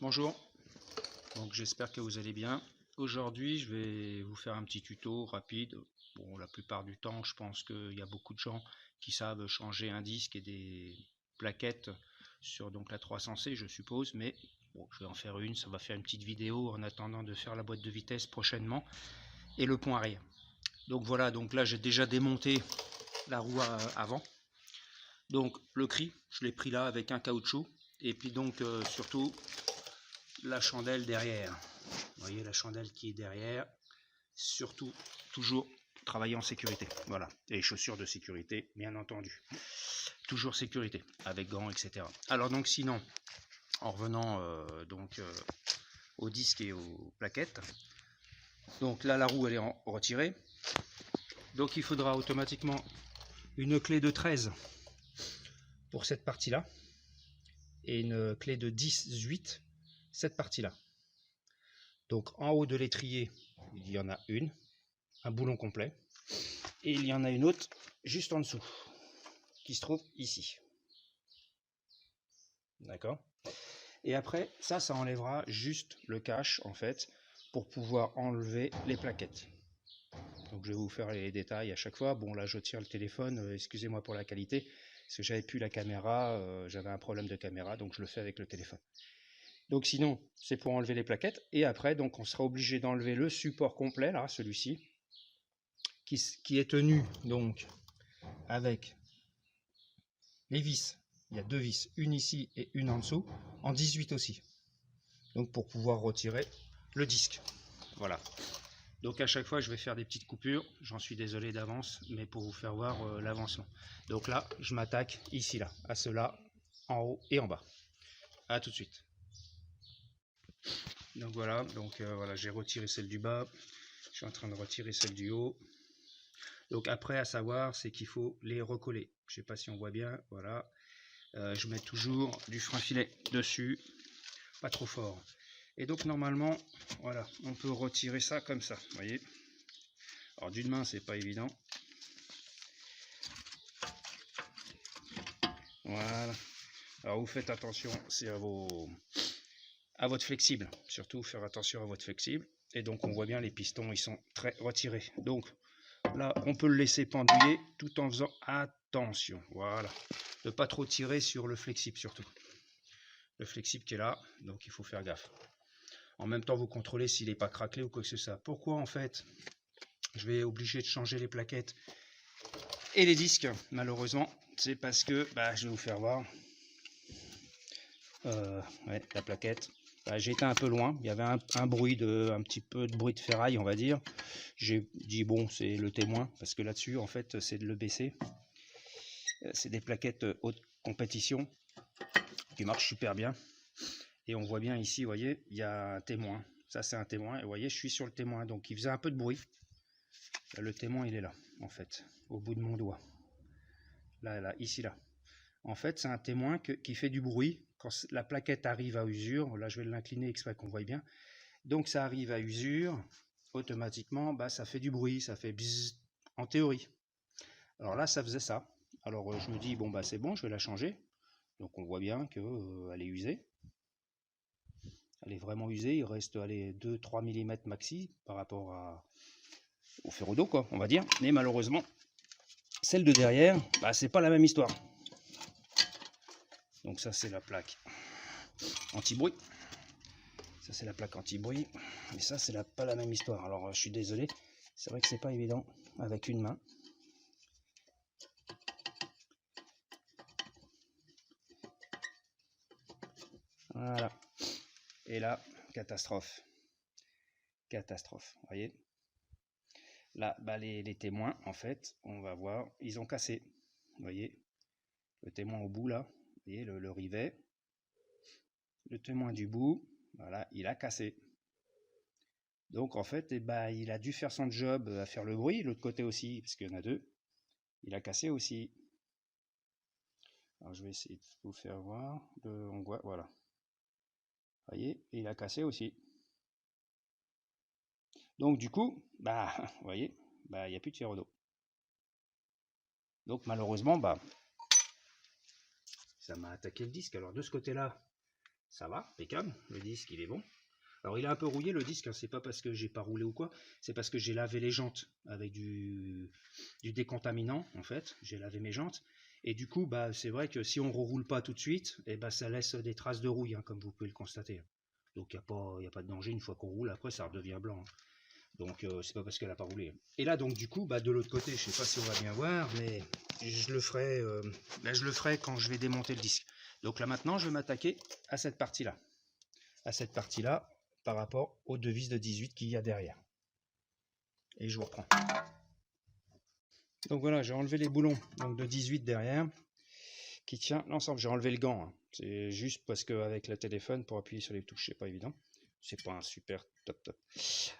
Bonjour, donc j'espère que vous allez bien. Aujourd'hui je vais vous faire un petit tuto rapide. Bon, la plupart du temps je pense qu'il y a beaucoup de gens qui savent changer un disque et des plaquettes sur donc la 300C je suppose, mais bon, je vais en faire une, ça va faire une petite vidéo en attendant de faire la boîte de vitesse prochainement et le pont arrière. Donc voilà, donc là j'ai déjà démonté la roue avant. Donc le cri, je l'ai pris là avec un caoutchouc et puis donc surtout la chandelle derrière. Vous voyez la chandelle qui est derrière. Surtout, toujours travailler en sécurité. Voilà. Et les chaussures de sécurité, bien entendu. Toujours sécurité, avec gants, etc. Alors donc sinon, en revenant au disque et aux plaquettes, donc là la roue elle est retirée. Donc il faudra automatiquement une clé de 13 pour cette partie-là. Et une clé de 18 cette partie-là. Donc en haut de l'étrier, il y en a une, un boulon complet, et il y en a une autre juste en dessous, qui se trouve ici. D'accord? Et après, ça enlèvera juste le cache, en fait, pour pouvoir enlever les plaquettes. Donc je vais vous faire les détails à chaque fois. Bon, là je tire le téléphone, excusez-moi pour la qualité, parce que j'avais plus la caméra, j'avais un problème de caméra, donc je le fais avec le téléphone. Donc sinon, c'est pour enlever les plaquettes. Et après, donc on sera obligé d'enlever le support complet, là, celui-ci, qui est tenu donc avec les vis. Il y a deux vis, une ici et une en dessous, en 18 aussi. Donc pour pouvoir retirer le disque. Voilà. Donc à chaque fois, je vais faire des petites coupures. J'en suis désolé d'avance, mais pour vous faire voir l'avancement. Donc là, je m'attaque ici, là, à cela, en haut et en bas. A tout de suite. Donc voilà, voilà, j'ai retiré celle du bas. Je suis en train de retirer celle du haut. Donc après, à savoir, c'est qu'il faut les recoller. Je ne sais pas si on voit bien, voilà. Je mets toujours du frein filet dessus, pas trop fort. Et donc normalement, voilà, on peut retirer ça comme ça, vous voyez. Alors d'une main, c'est pas évident. Voilà. Alors vous faites attention, c'est à votre flexible. Surtout faire attention à votre flexible. Et donc on voit bien les pistons, ils sont très retirés. Donc là, on peut le laisser pendouiller tout en faisant attention. Voilà. De pas trop tirer sur le flexible surtout. Le flexible qui est là, donc il faut faire gaffe. En même temps, vous contrôlez s'il n'est pas craquelé ou quoi que ce soit. Pourquoi en fait je vais obligé de changer les plaquettes et les disques, malheureusement, c'est parce que, je vais vous faire voir, ouais, la plaquette, j'ai été un peu loin, il y avait un petit peu de bruit de ferraille, on va dire. J'ai dit bon, c'est le témoin, parce que là-dessus, en fait, c'est de l'EBC. C'est des plaquettes haute compétition qui marchent super bien. Et on voit bien ici, vous voyez, il y a un témoin. Ça, c'est un témoin. Et vous voyez, je suis sur le témoin. Donc, il faisait un peu de bruit. Là, le témoin, il est là, en fait, au bout de mon doigt. Là, ici, là. En fait, c'est un témoin qui fait du bruit. Quand la plaquette arrive à usure, là, je vais l'incliner exprès qu'on voit bien. Donc, ça arrive à usure. Automatiquement, ça fait du bruit. Ça fait bzzz, en théorie. Alors là, ça faisait ça. Alors, je me dis, bon, c'est bon, je vais la changer. Donc, on voit bien qu'elle est usée. Elle est vraiment usée, il reste 2-3 mm maxi par rapport au ferro d'eau, quoi, on va dire. Mais malheureusement, celle de derrière, c'est pas la même histoire. Donc ça, c'est la plaque anti-bruit. Ça, c'est la plaque anti-bruit. Et ça, c'est pas la même histoire. Alors, je suis désolé. C'est vrai que c'est pas évident avec une main. Voilà. Et là, catastrophe. Catastrophe, vous voyez. Là, les témoins, en fait, on va voir, ils ont cassé. Vous voyez, le témoin au bout, là, vous voyez, le rivet. Le témoin du bout, voilà, il a cassé. Donc, en fait, il a dû faire son job à faire le bruit, l'autre côté aussi, parce qu'il y en a deux. Il a cassé aussi. Alors, je vais essayer de vous faire voir. On voit, voilà. Vous voyez, il a cassé aussi. Donc, du coup, vous voyez, il n'y a plus de ferro d'eau. Donc, malheureusement, ça m'a attaqué le disque. Alors, de ce côté-là, ça va, impeccable, le disque il est bon. Alors il est un peu rouillé le disque, hein, c'est pas parce que j'ai pas roulé ou quoi, c'est parce que j'ai lavé les jantes avec du décontaminant en fait, j'ai lavé mes jantes. Et du coup, bah, c'est vrai que si on ne roule pas tout de suite, et bah, ça laisse des traces de rouille, hein, comme vous pouvez le constater. Donc il n'y a pas de danger, une fois qu'on roule, après ça redevient blanc. Hein. Donc c'est pas parce qu'elle n'a pas roulé. Et là donc du coup, bah, de l'autre côté, je sais pas si on va bien voir, mais je le ferai quand je vais démonter le disque. Donc là maintenant, je vais m'attaquer à cette partie-là. À cette partie-là, par rapport aux deux vis de 18 qu'il y a derrière. Et je vous reprends. Donc voilà, j'ai enlevé les boulons donc de 18 derrière, qui tient l'ensemble. J'ai enlevé le gant, hein. C'est juste parce qu'avec le téléphone, pour appuyer sur les touches, c'est pas évident. C'est pas un super top.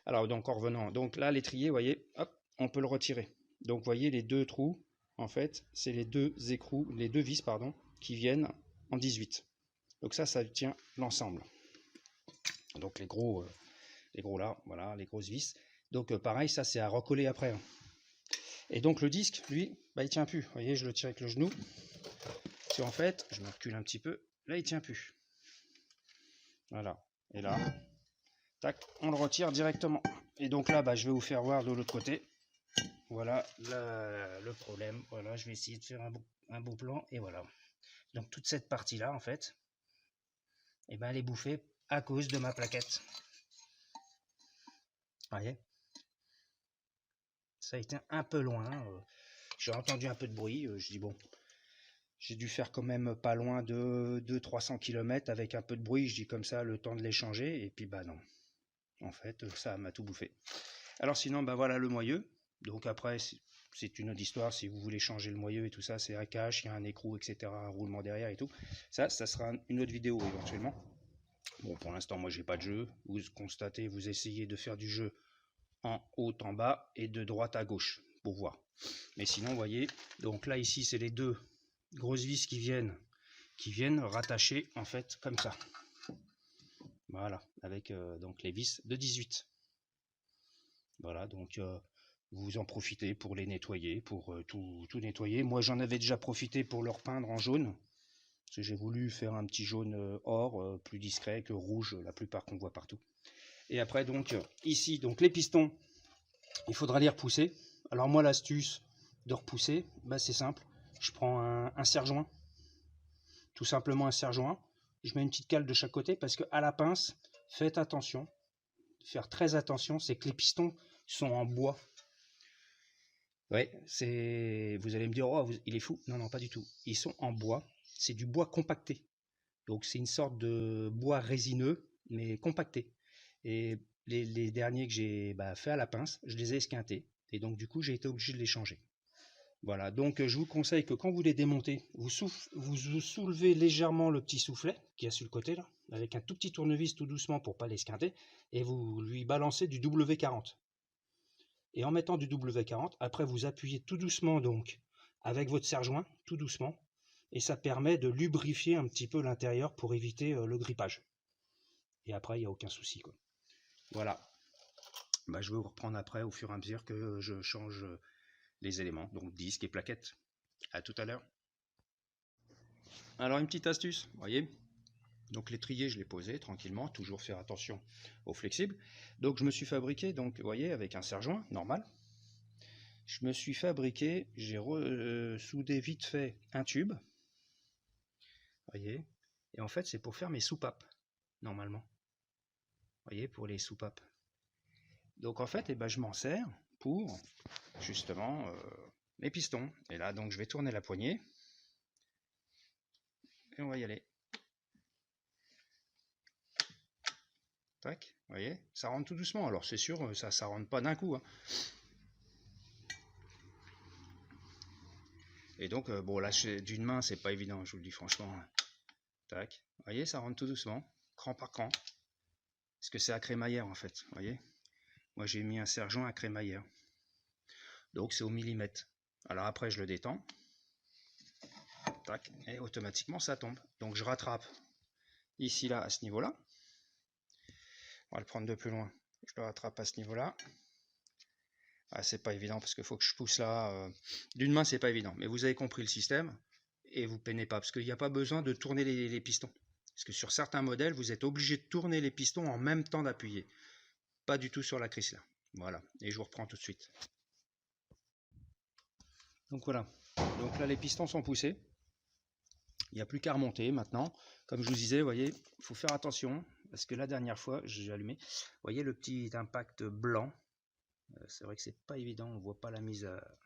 Alors donc en revenant, donc là l'étrier, vous voyez, hop, on peut le retirer. Donc vous voyez les deux trous, en fait, c'est les deux écrous, les deux vis, pardon, qui viennent en 18. Donc ça tient l'ensemble. Donc les gros là, voilà, les grosses vis. Donc pareil, ça c'est à recoller après. Hein. Et donc le disque, lui, bah, il tient plus. Vous voyez, je le tire avec le genou. Si en fait, je me recule un petit peu, là il tient plus. Voilà. Et là, tac, on le retire directement. Et donc là, bah, je vais vous faire voir de l'autre côté. Voilà le problème. Voilà, je vais essayer de faire un beau plan. Et voilà. Donc toute cette partie-là, en fait, eh ben, elle est bouffée à cause de ma plaquette. Vous voyez, ça a été un peu loin. J'ai entendu un peu de bruit. Je dis bon, j'ai dû faire quand même pas loin de 200-300 km avec un peu de bruit. Je dis comme ça, le temps de l'échanger. Et puis bah non. En fait, ça m'a tout bouffé. Alors sinon, bah voilà le moyeu. Donc après, c'est une autre histoire. Si vous voulez changer le moyeu et tout ça, c'est un cache, il y a un écrou, etc. Un roulement derrière et tout. Ça sera une autre vidéo éventuellement. Bon, pour l'instant, moi, j'ai pas de jeu. Vous constatez, vous essayez de faire du jeu en haut, en bas et de droite à gauche pour voir. Mais sinon, vous voyez, donc là, ici, c'est les deux grosses vis qui viennent rattacher en fait comme ça. Voilà, avec donc les vis de 18. Voilà, donc vous en profitez pour les nettoyer, pour tout nettoyer. Moi, j'en avais déjà profité pour leur peindre en jaune. Parce que j'ai voulu faire un petit jaune or, plus discret que rouge, la plupart qu'on voit partout. Et après, donc, ici, donc les pistons, il faudra les repousser. Alors moi, l'astuce de repousser, bah, c'est simple. Je prends un serre-joint, tout simplement un serre-joint. Je mets une petite cale de chaque côté parce qu'à la pince, faites attention, faire très attention, c'est que les pistons sont en bois. Ouais, vous allez me dire, oh, il est fou. Non, non, pas du tout. Ils sont en bois. C'est du bois compacté. Donc c'est une sorte de bois résineux, mais compacté. Et les derniers que j'ai fait à la pince, je les ai esquintés. Et donc du coup, j'ai été obligé de les changer. Voilà, donc je vous conseille que quand vous les démontez, vous soulevez légèrement le petit soufflet qui est sur le côté là, avec un tout petit tournevis tout doucement pour pas l'esquinter, et vous lui balancez du W40. Et en mettant du W40, après vous appuyez tout doucement donc avec votre serre-joint, tout doucement, et ça permet de lubrifier un petit peu l'intérieur pour éviter le grippage. Et après, il n'y a aucun souci, quoi. Voilà. Bah, je vais vous reprendre après au fur et à mesure que je change les éléments, donc disque et plaquettes. À tout à l'heure. Alors une petite astuce, vous voyez, donc l'étrier je l'ai posé tranquillement, toujours faire attention au flexible. Donc je me suis fabriqué, donc vous voyez, avec un serre-joint normal. Je me suis fabriqué, j'ai soudé vite fait un tube, vous voyez, et en fait c'est pour faire mes soupapes, normalement. Vous voyez, pour les soupapes. Donc en fait, je m'en sers pour justement mes pistons. Et là, donc je vais tourner la poignée. Et on va y aller. Tac, vous voyez, ça rentre tout doucement. Alors c'est sûr, ça rentre pas d'un coup. Hein. Et donc, bon, là, d'une main, c'est pas évident, je vous le dis franchement. Tac, vous voyez, ça rentre tout doucement, cran par cran. Parce que c'est à crémaillère, en fait, vous voyez. Moi, j'ai mis un serre-joint à crémaillère. Donc, c'est au millimètre. Alors après, je le détends. Tac, et automatiquement, ça tombe. Donc, je rattrape ici, là, à ce niveau-là. On va le prendre de plus loin. Je le rattrape à ce niveau-là. Ah, c'est pas évident parce qu'il faut que je pousse là. D'une main, c'est pas évident. Mais vous avez compris le système. Et vous peinez pas. Parce qu'il n'y a pas besoin de tourner les pistons. Parce que sur certains modèles, vous êtes obligé de tourner les pistons en même temps d'appuyer. Pas du tout sur la Chrysler. Voilà, et je vous reprends tout de suite. Donc voilà, donc là les pistons sont poussés. Il n'y a plus qu'à remonter maintenant. Comme je vous disais, vous voyez, il faut faire attention. Parce que la dernière fois, j'ai allumé. Vous voyez le petit impact blanc. C'est vrai que c'est pas évident, on voit pas la mise à...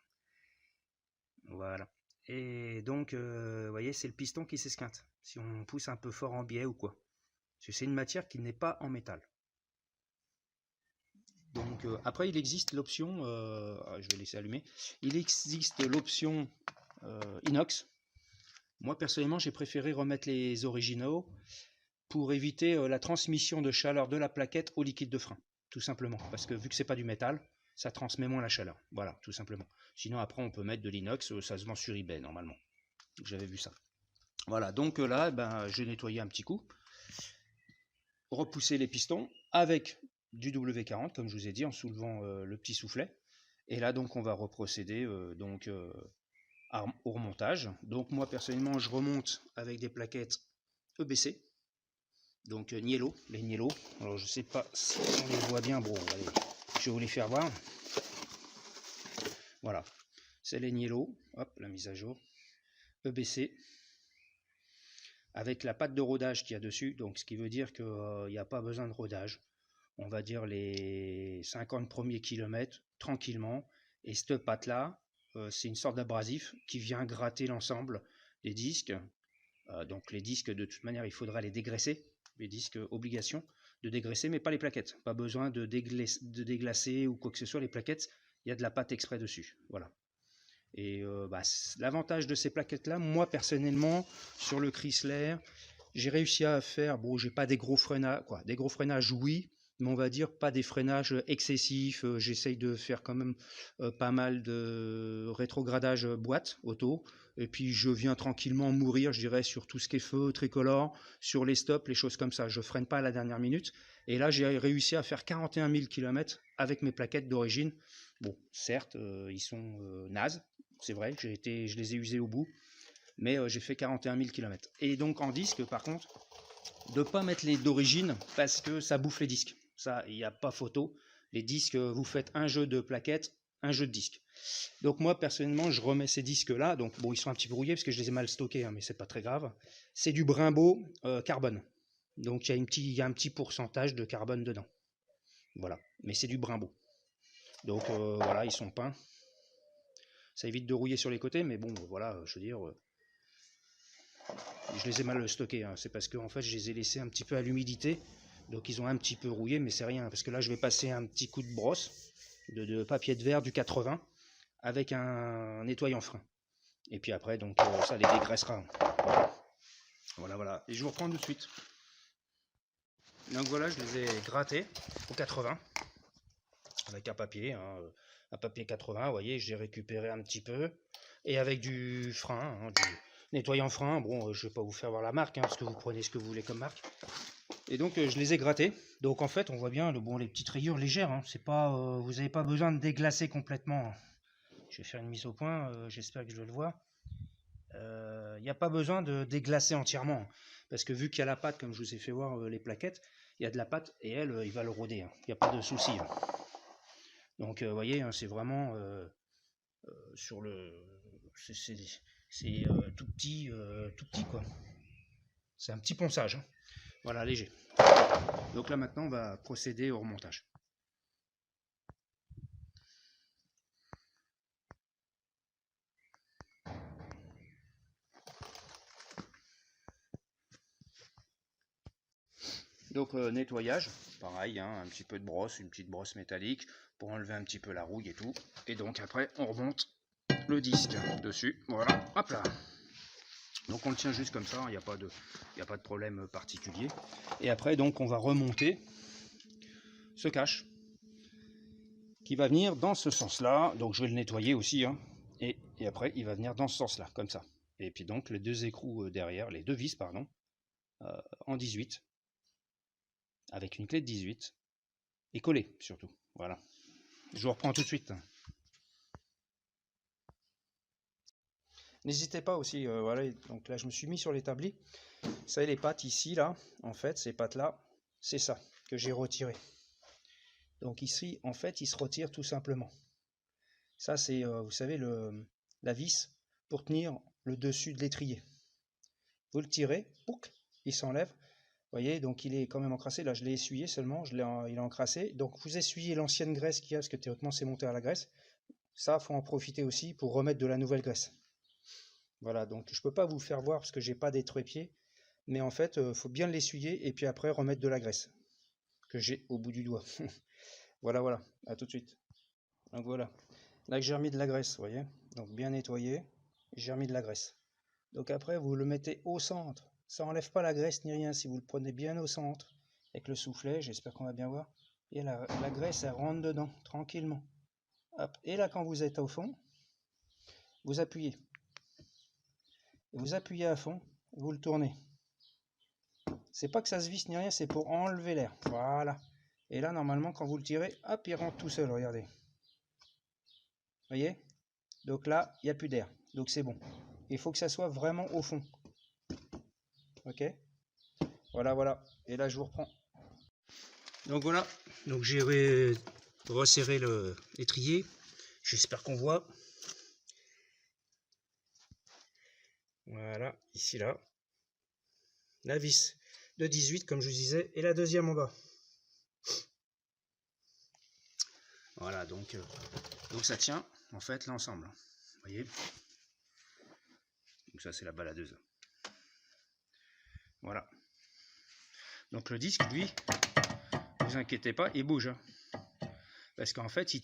Voilà. Et donc, vous voyez, c'est le piston qui s'esquinte. Si on pousse un peu fort en biais ou quoi. Parce que c'est une matière qui n'est pas en métal. Donc après, il existe l'option, je vais laisser allumer. Il existe l'option inox. Moi, personnellement, j'ai préféré remettre les originaux pour éviter la transmission de chaleur de la plaquette au liquide de frein. Tout simplement. Parce que vu que c'est pas du métal, ça transmet moins la chaleur. Voilà, tout simplement. Sinon, après, on peut mettre de l'inox. Ça se vend sur eBay, normalement. J'avais vu ça. Voilà, donc là, ben, j'ai nettoyé un petit coup. Repousser les pistons avec du W40, comme je vous ai dit, en soulevant le petit soufflet. Et là, donc, on va reprocéder au remontage. Donc, moi, personnellement, je remonte avec des plaquettes EBC. Donc, Niello, les Niello. Alors, je sais pas si on les voit bien. Bon, allez, je vais vous les faire voir. Voilà, c'est les Niello. Hop, la mise à jour. EBC. Avec la patte de rodage qu'il y a dessus. Donc, ce qui veut dire qu'il n'y a pas besoin de rodage. On va dire les 50 premiers kilomètres tranquillement, et cette patte là c'est une sorte d'abrasif qui vient gratter l'ensemble des disques. Donc les disques, de toute manière, il faudra les dégraisser, les disques, obligation de dégraisser, mais pas les plaquettes. Pas besoin de déglacer ou quoi que ce soit. Les plaquettes, il y a de la pâte exprès dessus. Voilà. Et l'avantage de ces plaquettes là, moi personnellement, sur le Chrysler, j'ai réussi à faire, bon, j'ai pas des gros freinages, quoi, des gros freinages, oui, mais on va dire pas des freinages excessifs. J'essaye de faire quand même pas mal de rétrogradage boîte auto, et puis je viens tranquillement mourir, je dirais, sur tout ce qui est feu tricolore, sur les stops, les choses comme ça. Je freine pas à la dernière minute, et là j'ai réussi à faire 41 000 km avec mes plaquettes d'origine. Bon, certes, ils sont nazes, c'est vrai, je les ai usés au bout, mais j'ai fait 41 000 km. Et donc en disque, par contre, de ne pas mettre les d'origine, parce que ça bouffe les disques. Ça, il n'y a pas photo. Les disques, vous faites un jeu de plaquettes, un jeu de disques. Donc moi, personnellement, je remets ces disques-là. Donc bon, ils sont un petit peu rouillés, parce que je les ai mal stockés, hein, mais c'est pas très grave. C'est du Brembo carbone. Donc il y a un petit pourcentage de carbone dedans. Voilà, mais c'est du Brembo. Donc voilà, ils sont peints. Ça évite de rouiller sur les côtés, mais bon, voilà, je veux dire, je les ai mal stockés. Hein. C'est parce que en fait, je les ai laissés un petit peu à l'humidité, donc ils ont un petit peu rouillé, mais c'est rien, parce que là, je vais passer un petit coup de brosse de papier de verre du 80 avec un nettoyant frein. Et puis après, donc ça les dégraissera. Voilà, voilà. Et je vous reprends tout de suite. Donc voilà, je les ai grattés au 80 avec un papier. Un papier 80, vous voyez, j'ai récupéré un petit peu, et avec du frein, du nettoyant frein. Bon, je vais pas vous faire voir la marque, parce que vous prenez ce que vous voulez comme marque. Et donc je les ai grattés. Donc en fait, on voit bien les petites rayures légères. C'est pas, vous n'avez pas besoin de déglacer complètement. Je vais faire une mise au point. J'espère que je vais le voir. Il n'y a pas besoin de déglacer entièrement, parce que vu qu'il y a la pâte, comme je vous ai fait voir les plaquettes, il y a de la pâte, et elle, il va le rôder. Il n'y a pas de souci. Donc vous voyez, c'est vraiment sur le, c'est tout petit quoi. C'est un petit ponçage. Voilà, léger. Donc là maintenant, on va procéder au remontage. Donc nettoyage, pareil, un petit peu de brosse, une petite brosse métallique pour enlever un petit peu la rouille et tout. Et donc après, on remonte le disque dessus. Voilà, hop là. Donc on le tient juste comme ça, il n'y a pas de problème particulier. Et après, donc on va remonter ce cache qui va venir dans ce sens-là. Donc je vais le nettoyer aussi, et après il va venir dans ce sens-là, comme ça. Et puis donc les deux écrous derrière, les deux vis, pardon, en 18, avec une clé de 18, et collé surtout. Voilà. Je vous reprends tout de suite. N'hésitez pas aussi, voilà, donc là je me suis mis sur l'établi. Ça, les pattes ici, là, en fait, ces pattes-là, c'est ça que j'ai retiré. Donc ici, en fait, il se retire tout simplement. Ça, c'est, vous savez, la vis pour tenir le dessus de l'étrier. Vous le tirez, pouc, il s'enlève. Vous voyez, donc il est quand même encrassé. Là, je l'ai essuyé seulement, il est encrassé. Donc vous essuyez l'ancienne graisse qu'il y a, parce que théoriquement, c'est monté à la graisse. Ça, il faut en profiter aussi pour remettre de la nouvelle graisse. Voilà, donc je ne peux pas vous faire voir parce que j'ai pas d'étrépied. Mais en fait, il faut bien l'essuyer et puis après remettre de la graisse que j'ai au bout du doigt. Voilà, voilà, à tout de suite. Donc voilà, là que j'ai remis de la graisse, vous voyez, donc bien nettoyé, j'ai remis de la graisse. Donc après, vous le mettez au centre. Ça enlève pas la graisse ni rien si vous le prenez bien au centre avec le soufflet. J'espère qu'on va bien voir. Et la graisse, elle rentre dedans tranquillement. Hop. Et là, quand vous êtes au fond, vous appuyez. Vous appuyez à fond, vous le tournez. C'est pas que ça se visse ni rien, c'est pour enlever l'air. Voilà. Et là, normalement, quand vous le tirez, hop, il rentre tout seul, regardez. Vous voyez? Donc là, il n'y a plus d'air. Donc c'est bon. Il faut que ça soit vraiment au fond. Ok? Voilà, voilà. Et là, je vous reprends. Donc voilà. Donc j'ai resserré l'étrier. J'espère qu'on voit. Voilà, ici, là. La vis de 18, comme je vous disais, et la deuxième en bas. Voilà, donc ça tient, en fait, l'ensemble. Vous voyez? Donc ça, c'est la baladeuse. Voilà. Donc le disque, lui, ne vous inquiétez pas, il bouge. Parce qu'en fait, il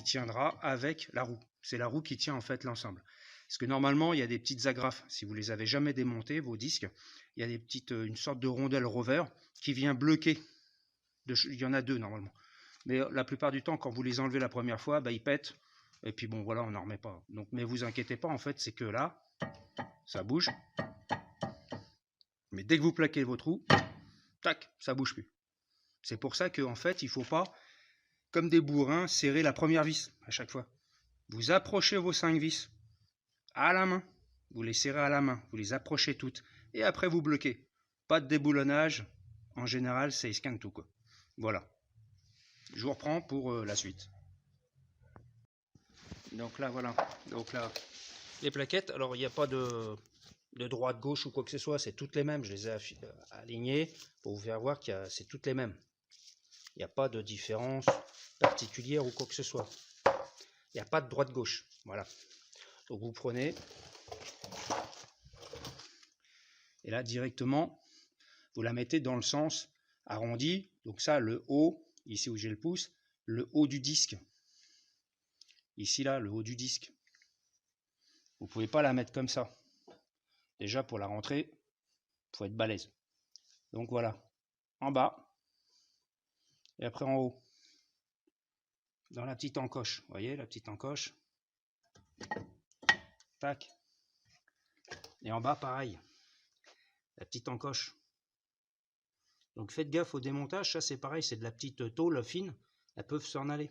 tiendra avec la roue. C'est la roue qui tient en fait l'ensemble. Parce que normalement, il y a des petites agrafes. Si vous les avez jamais démontées, vos disques, il y a des petites, une sorte de rondelle rover qui vient bloquer. Il y en a deux normalement. Mais la plupart du temps, quand vous les enlevez la première fois, bah, ils pètent. Et puis bon, voilà, on n'en remet pas. Donc, mais vous inquiétez pas, en fait, c'est que là, ça bouge. Mais dès que vous plaquez votre roue, tac, ça bouge plus. C'est pour ça qu'en fait, il ne faut pas, comme des bourrins, serrer la première vis à chaque fois. Vous approchez vos 5 vis à la main. Vous les serrez à la main. Vous les approchez toutes. Et après, vous bloquez. Pas de déboulonnage. En général, ça esquinte tout, quoi. Voilà. Je vous reprends pour la suite. Donc là, voilà. Donc là, les plaquettes. Alors, il n'y a pas de droite, gauche ou quoi que ce soit. C'est toutes les mêmes. Je les ai alignées pour vous faire voir que c'est toutes les mêmes. Il n'y a pas de différence particulière ou quoi que ce soit. Il n'y a pas de droite-gauche. Voilà. Donc vous prenez. Et là, directement, vous la mettez dans le sens arrondi. Donc ça, le haut, ici où j'ai le pouce, le haut du disque. Ici, là, le haut du disque. Vous ne pouvez pas la mettre comme ça. Déjà, pour la rentrée, il faut être balèze. Donc voilà. En bas. Et après en haut. Dans la petite encoche. Vous voyez, la petite encoche. Tac. Et en bas, pareil. La petite encoche. Donc faites gaffe au démontage. Ça, c'est pareil. C'est de la petite tôle fine. Elles peuvent s'en aller.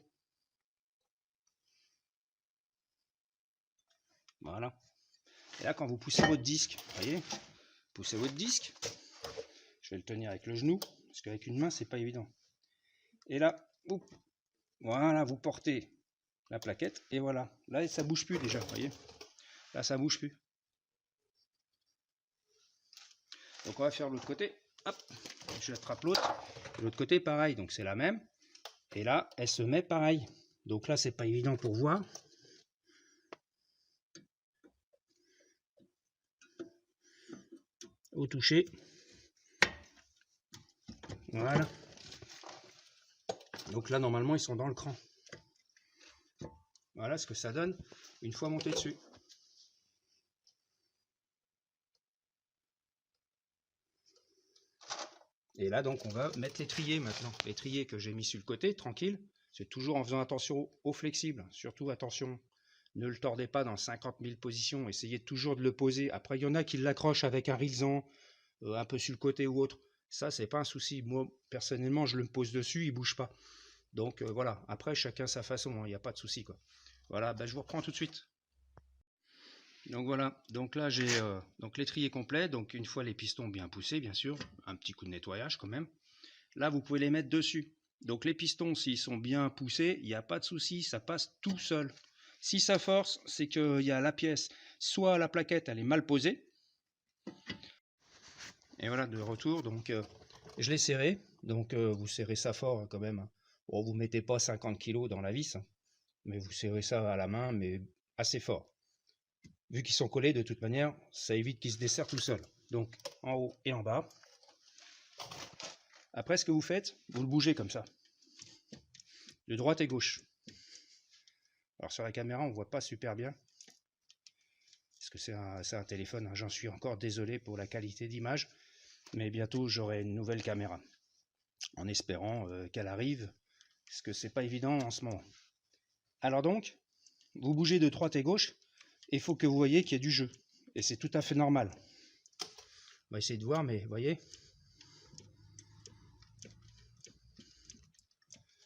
Voilà. Et là, quand vous poussez votre disque, vous voyez, poussez votre disque. Je vais le tenir avec le genou, parce qu'avec une main, c'est pas évident. Et là, voilà, vous portez la plaquette, et voilà. Là, ça bouge plus déjà, vous voyez. Là, ça bouge plus. Donc, on va faire l'autre côté. Hop, je attrape l'autre. L'autre côté, pareil, donc c'est la même. Et là, elle se met pareil. Donc là, c'est pas évident pour voir. Au toucher. Voilà. Donc là, normalement, ils sont dans le cran. Voilà ce que ça donne une fois monté dessus. Et là, donc, on va mettre l'étrier maintenant. L'étrier que j'ai mis sur le côté, tranquille. C'est toujours en faisant attention au flexible. Surtout, attention, ne le tordez pas dans 50 000 positions. Essayez toujours de le poser. Après, il y en a qui l'accrochent avec un rilsan, un peu sur le côté ou autre. Ça, c'est pas un souci. Moi, personnellement, je le pose dessus, il bouge pas. Donc, voilà. Après, chacun sa façon. Il n'y a pas de souci, quoi. Voilà, ben, je vous reprends tout de suite. Donc voilà, donc là j'ai donc l'étrier complet, donc une fois les pistons bien poussés bien sûr, un petit coup de nettoyage quand même. Là vous pouvez les mettre dessus. Donc les pistons s'ils sont bien poussés, il n'y a pas de souci, ça passe tout seul. Si ça force, c'est qu'il y a la pièce, soit la plaquette elle est mal posée. Et voilà de retour, donc je l'ai serré, donc vous serrez ça fort quand même. Bon, vous mettez pas 50 kg dans la vis, mais vous serrez ça à la main, mais assez fort. Vu qu'ils sont collés de toute manière, ça évite qu'ils se desserrent tout seul. Donc en haut et en bas. Après ce que vous faites, vous le bougez comme ça. De droite et gauche. Alors sur la caméra on ne voit pas super bien. Parce que c'est un téléphone, hein. J'en suis encore désolé pour la qualité d'image. Mais bientôt j'aurai une nouvelle caméra. En espérant qu'elle arrive. Parce que c'est pas évident en ce moment. Alors donc, vous bougez de droite et gauche. Et il faut que vous voyez qu'il y a du jeu. Et c'est tout à fait normal. On va essayer de voir, mais vous voyez,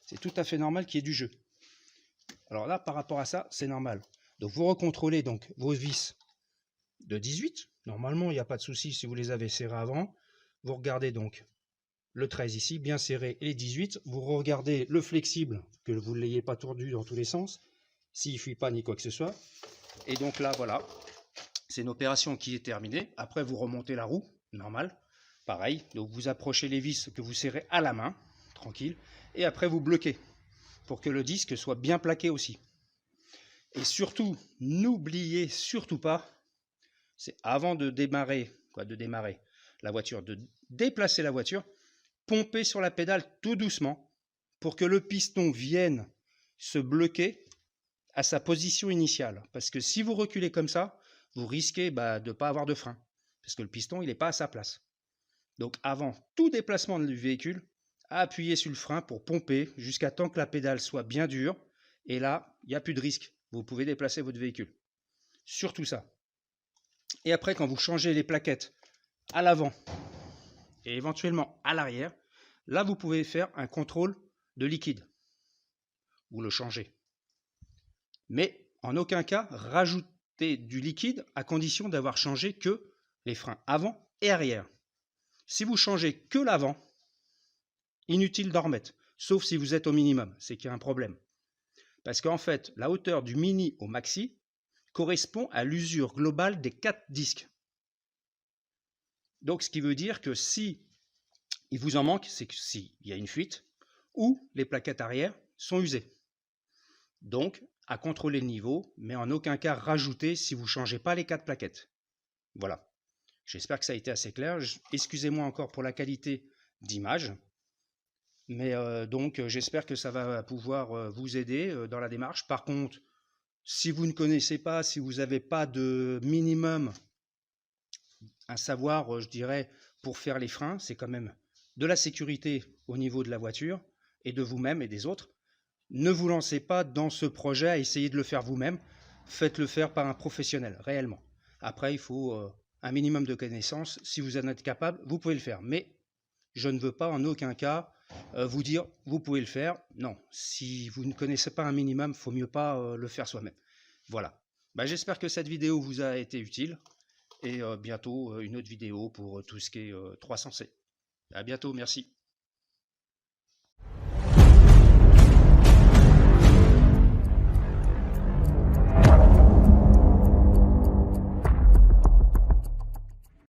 c'est tout à fait normal qu'il y ait du jeu. Alors là, par rapport à ça, c'est normal. Donc vous recontrôlez donc vos vis de 18. Normalement, il n'y a pas de souci si vous les avez serrés avant. Vous regardez donc le 13 ici, bien serré, et les 18. Vous regardez le flexible, que vous ne l'ayez pas tordu dans tous les sens, s'il ne fuit pas ni quoi que ce soit. Et donc là, voilà, c'est une opération qui est terminée. Après, vous remontez la roue, normal. Pareil, donc vous approchez les vis que vous serrez à la main, tranquille. Et après, vous bloquez pour que le disque soit bien plaqué aussi. Et surtout, n'oubliez surtout pas, c'est avant de démarrer la voiture, de déplacer la voiture, pomper sur la pédale tout doucement pour que le piston vienne se bloquer à sa position initiale. Parce que si vous reculez comme ça, vous risquez de ne pas avoir de frein. Parce que le piston, il n'est pas à sa place. Donc avant tout déplacement du véhicule, appuyez sur le frein pour pomper jusqu'à temps que la pédale soit bien dure. Et là, il n'y a plus de risque. Vous pouvez déplacer votre véhicule. Surtout ça. Et après, quand vous changez les plaquettes à l'avant et éventuellement à l'arrière, là, vous pouvez faire un contrôle de liquide. Vous le changez. Mais en aucun cas, rajoutez du liquide à condition d'avoir changé que les freins avant et arrière. Si vous changez que l'avant, inutile d'en remettre, sauf si vous êtes au minimum, c'est qu'il y a un problème. Parce qu'en fait, la hauteur du mini au maxi correspond à l'usure globale des 4 disques. Donc ce qui veut dire que si il vous en manque, c'est que s'il y a une fuite, ou les plaquettes arrière sont usées. Donc, à contrôler le niveau, mais en aucun cas rajouter si vous ne changez pas les 4 plaquettes. Voilà. J'espère que ça a été assez clair. Excusez-moi encore pour la qualité d'image. Mais donc, j'espère que ça va pouvoir vous aider dans la démarche. Par contre, si vous ne connaissez pas, si vous n'avez pas de minimum, un savoir, je dirais, pour faire les freins, c'est quand même de la sécurité au niveau de la voiture et de vous-même et des autres. Ne vous lancez pas dans ce projet à essayer de le faire vous-même. Faites-le faire par un professionnel, réellement. Après, il faut un minimum de connaissances. Si vous en êtes capable, vous pouvez le faire. Mais je ne veux pas en aucun cas vous dire vous pouvez le faire. Non, si vous ne connaissez pas un minimum, il faut mieux pas le faire soi-même. Voilà. J'espère que cette vidéo vous a été utile. Et bientôt une autre vidéo pour tout ce qui est 300C. À bientôt, merci.